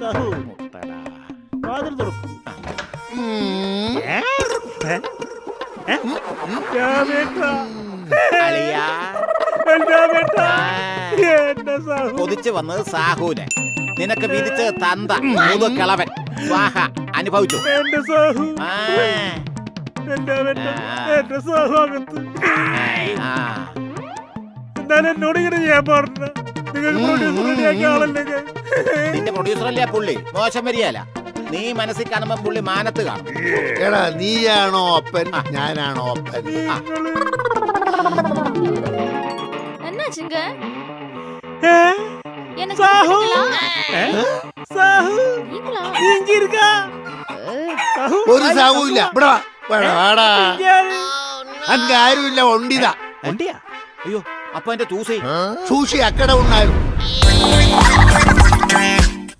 സാഹു വാതിൽ തുറക്കും. കൊതിച്ചു വന്നത് സാഹുനെ, നിനക്ക് വിധിച്ച് തന്ത കിളവൻ സ്വാഹ അനുഭവിച്ചു. എന്റെ സാഹു, എന്റെ സാഹു അകത്ത്. എന്നാലും എന്നോട് ഇങ്ങനെ ചെയ്യാൻ പാടില്ല. നിങ്ങൾ പ്രൊഡ്യൂസർ റെഡിയാക്കിയ ആളല്ലേ ഞാൻ. നിന്റെ പ്രൊഡ്യൂസറല്ലേ പുള്ളി, മോശം വരികയല്ല. നീ മനസ്സിൽ കാണുമ്പോ പുള്ളി മാനത്ത് കാണും. എടാ നീയാണോ അപ്പൻ, ഞാനാണോ അപ്പൻ? என்னாச்சுங்க? எனக்கு சாஹு. സാഹു நீங்களா? ഇങ്ങ ഇരിക്കാ. സാഹു ഒരു സാഹുവില്ല. ഇവിടെ വാ. വാടാ. അങ്ങാരുമില്ല, ഒണ്ടിതാ. അയ്യോ, അപ്പൊ എന്റെ തൂസേ സൂഷി അക്കട ഉണ്ടായിരുന്നു.